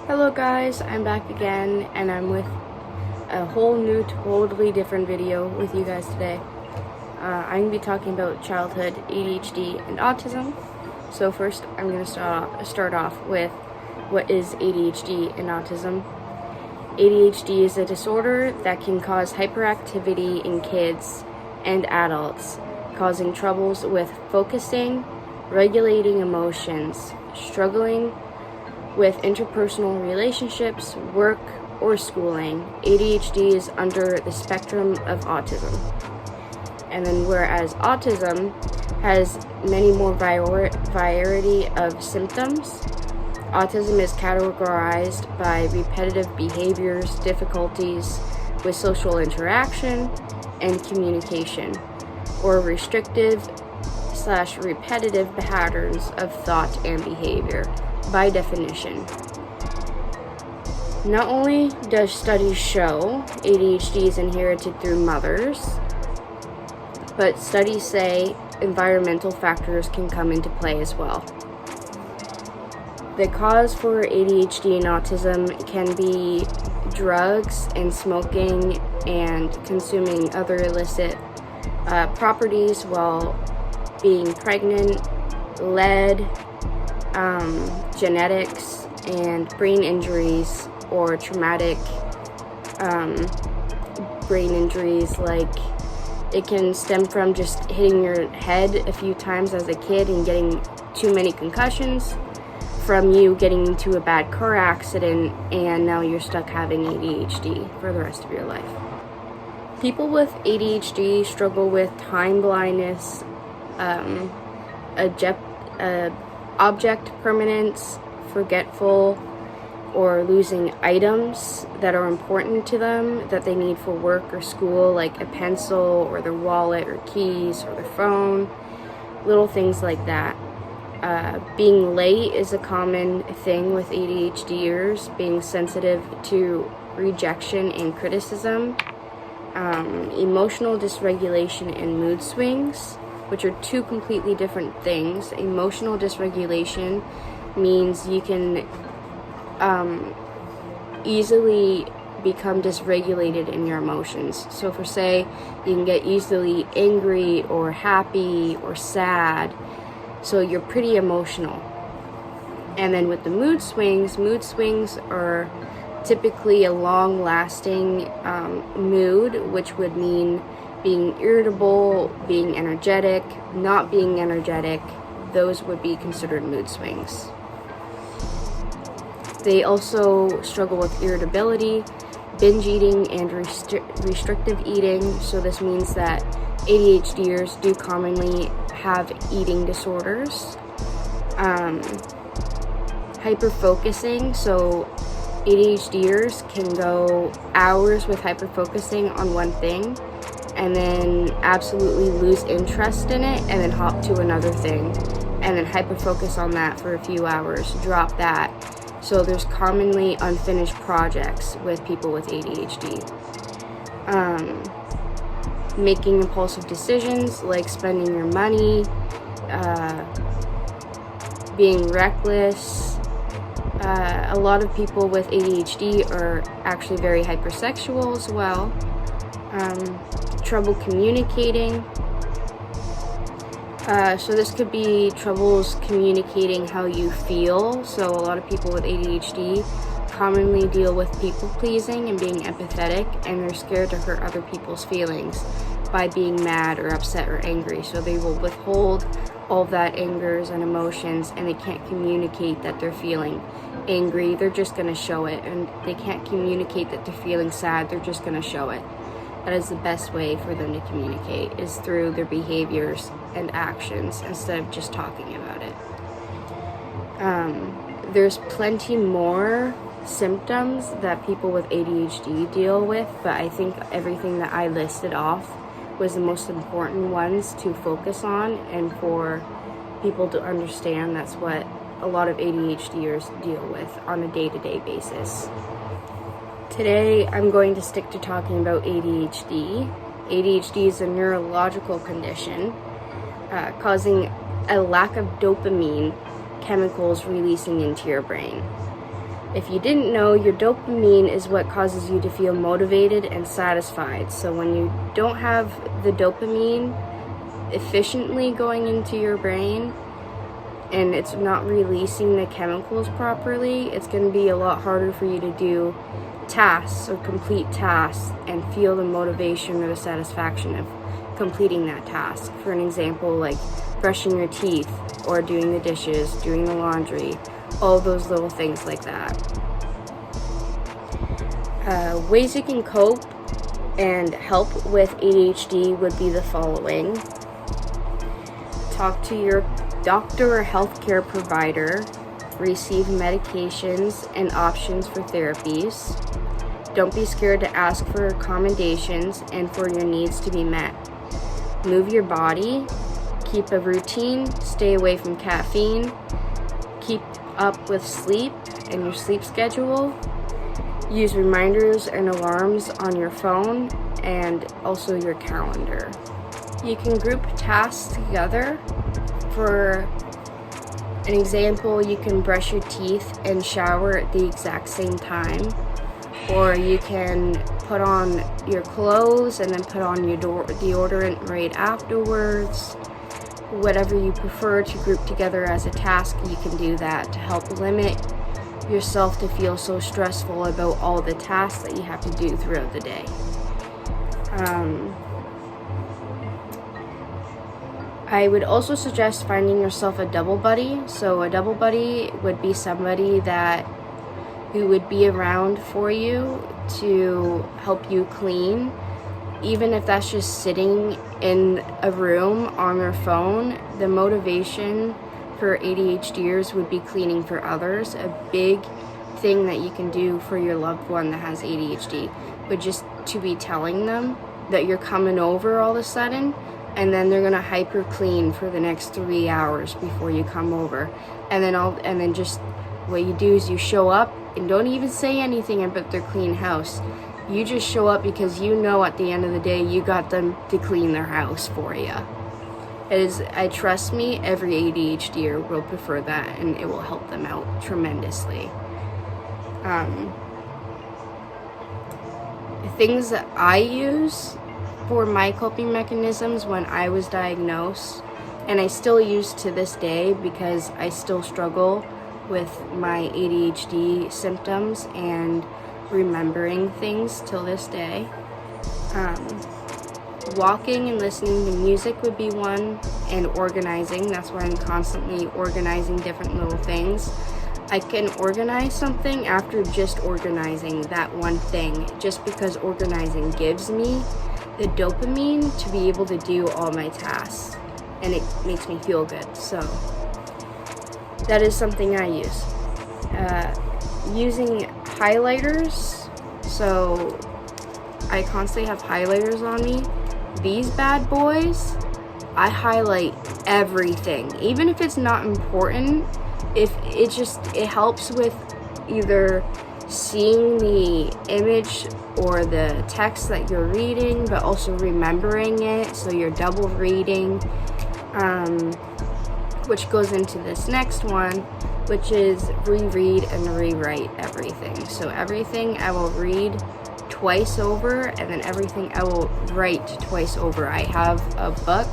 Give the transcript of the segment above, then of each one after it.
Hello guys, I'm back again and I'm with a whole new, totally different video with you guys today. I'm going to be talking about childhood, ADHD, and autism. So first, I'm going to start off with what is ADHD and autism. ADHD is a disorder that can cause hyperactivity in kids and adults, causing troubles with focusing, regulating emotions, struggling with interpersonal relationships, work, or schooling. ADHD is under the spectrum of autism. And then whereas autism has many more variety of symptoms, autism is categorized by repetitive behaviors, difficulties with social interaction and communication, or restrictive/repetitive patterns of thought and behavior. By definition. Not only does studies show ADHD is inherited through mothers, but studies say environmental factors can come into play as well. The cause for ADHD and autism can be drugs and smoking and consuming other illicit properties while being pregnant, lead, genetics, and brain injuries or traumatic brain injuries. Like, it can stem from just hitting your head a few times as a kid and getting too many concussions, from you getting into a bad car accident and now you're stuck having ADHD for the rest of your life. People with ADHD struggle with time blindness, object permanence, forgetful, or losing items that are important to them that they need for work or school, like a pencil or their wallet or keys or their phone, little things like that. Being late is a common thing with ADHDers, being sensitive to rejection and criticism, emotional dysregulation and mood swings, which are two completely different things. Emotional dysregulation means you can easily become dysregulated in your emotions. So for say, you can get easily angry or happy or sad. So you're pretty emotional. And then with the mood swings are typically a long-lasting mood, which would mean being irritable, being energetic, not being energetic. Those would be considered mood swings. They also struggle with irritability, binge eating, and restrictive eating. So this means that ADHDers do commonly have eating disorders. Hyperfocusing, so ADHDers can go hours with hyperfocusing on one thing and then absolutely lose interest in it and then hop to another thing and then hyperfocus on that for a few hours, drop that. So there's commonly unfinished projects with people with ADHD. Making impulsive decisions like spending your money, being reckless. A lot of people with ADHD are actually very hypersexual as well. Trouble communicating. So this could be troubles communicating how you feel. So a lot of people with ADHD commonly deal with people pleasing and being empathetic, and they're scared to hurt other people's feelings by being mad or upset or angry. So they will withhold all of that angers and emotions, and they can't communicate that they're feeling angry. They're just going to show it, and they can't communicate that they're feeling sad. They're just going to show it. That is the best way for them to communicate, is through their behaviors and actions instead of just talking about it. There's plenty more symptoms that people with ADHD deal with, but I think everything that I listed off was the most important ones to focus on and for people to understand. That's what a lot of ADHDers deal with on a day-to-day basis. Today, I'm going to stick to talking about ADHD. ADHD is a neurological condition causing a lack of dopamine chemicals releasing into your brain. If you didn't know, your dopamine is what causes you to feel motivated and satisfied. So when you don't have the dopamine efficiently going into your brain and it's not releasing the chemicals properly, it's going to be a lot harder for you to do tasks or complete tasks and feel the motivation or the satisfaction of completing that task. For an example, like brushing your teeth or doing the dishes, doing the laundry, all those little things like that. Ways you can cope and help with ADHD would be the following. Talk to your doctor or healthcare provider. Receive medications and options for therapies. Don't be scared to ask for accommodations and for your needs to be met. Move your body. Keep a routine. Stay away from caffeine. Keep up with sleep and your sleep schedule. Use reminders and alarms on your phone and also your calendar. You can group tasks together. For an example, you can brush your teeth and shower at the exact same time. Or you can put on your clothes and then put on your deodorant right afterwards. Whatever you prefer to group together as a task, you can do that to help limit yourself to feel so stressful about all the tasks that you have to do throughout the day. I would also suggest finding yourself a double buddy. So a double buddy would be somebody who would be around for you to help you clean, even if that's just sitting in a room on their phone. The motivation for ADHDers would be cleaning for others. A big thing that you can do for your loved one that has ADHD would just to be telling them that you're coming over all of a sudden, and then they're gonna hyper clean for the next 3 hours before you come over. And then just what you do is you show up and don't even say anything about their clean house. You just show up because you know at the end of the day you got them to clean their house for you. Trust me, every ADHDer will prefer that, and it will help them out tremendously. Things that I use for my coping mechanisms when I was diagnosed, and I still use to this day because I still struggle with my ADHD symptoms and remembering things till this day. Walking and listening to music would be one, and organizing. That's why I'm constantly organizing different little things. I can organize something after just organizing that one thing, just because organizing gives me the dopamine to be able to do all my tasks, and it makes me feel good. So that is something I use. Using highlighters. So I constantly have highlighters on me. These bad boys, I highlight everything, even if it's not important. If it helps with either seeing the image or the text that you're reading, but also remembering it, so you're double reading, which goes into this next one, which is reread and rewrite everything. So everything I will read twice over, and then everything I will write twice over. I have a book.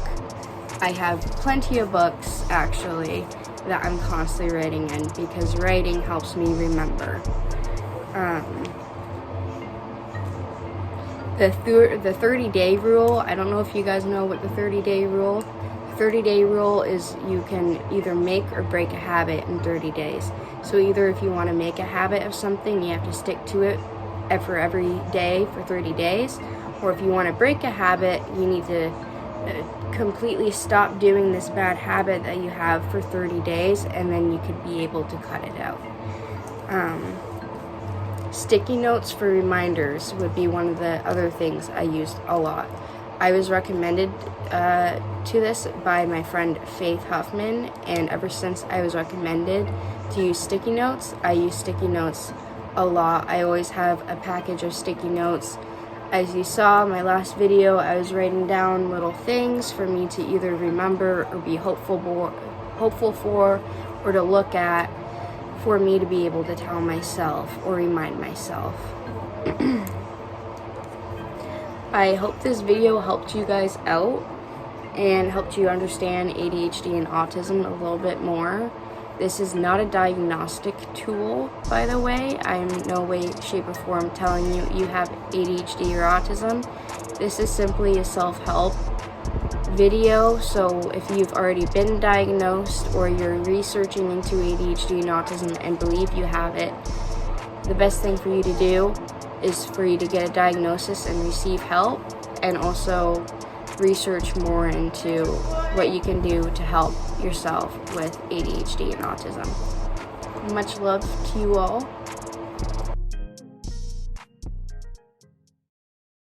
I have plenty of books, actually, that I'm constantly writing in, because writing helps me remember. The 30-day rule, I don't know if you guys know what the 30-day rule. The 30-day rule is you can either make or break a habit in 30 days. So either if you want to make a habit of something, you have to stick to it for every day for 30 days. Or if you want to break a habit, you need to completely stop doing this bad habit that you have for 30 days, and then you could be able to cut it out. Sticky notes for reminders would be one of the other things I used a lot. I was recommended to this by my friend Faith Huffman, and ever since I was recommended to use sticky notes, I use sticky notes a lot. I always have a package of sticky notes. As you saw in my last video, I was writing down little things for me to either remember or be hopeful for, or to look at for me to be able to tell myself or remind myself. I hope this video helped you guys out and helped you understand ADHD and autism a little bit more. This is not a diagnostic tool, by the way. I'm in no way, shape, or form telling you you have ADHD or autism. This is simply a self-help video, so if you've already been diagnosed or you're researching into ADHD and autism and believe you have it, the best thing for you to do is for you to get a diagnosis and receive help, and also research more into what you can do to help yourself with ADHD and autism. Much love to you all.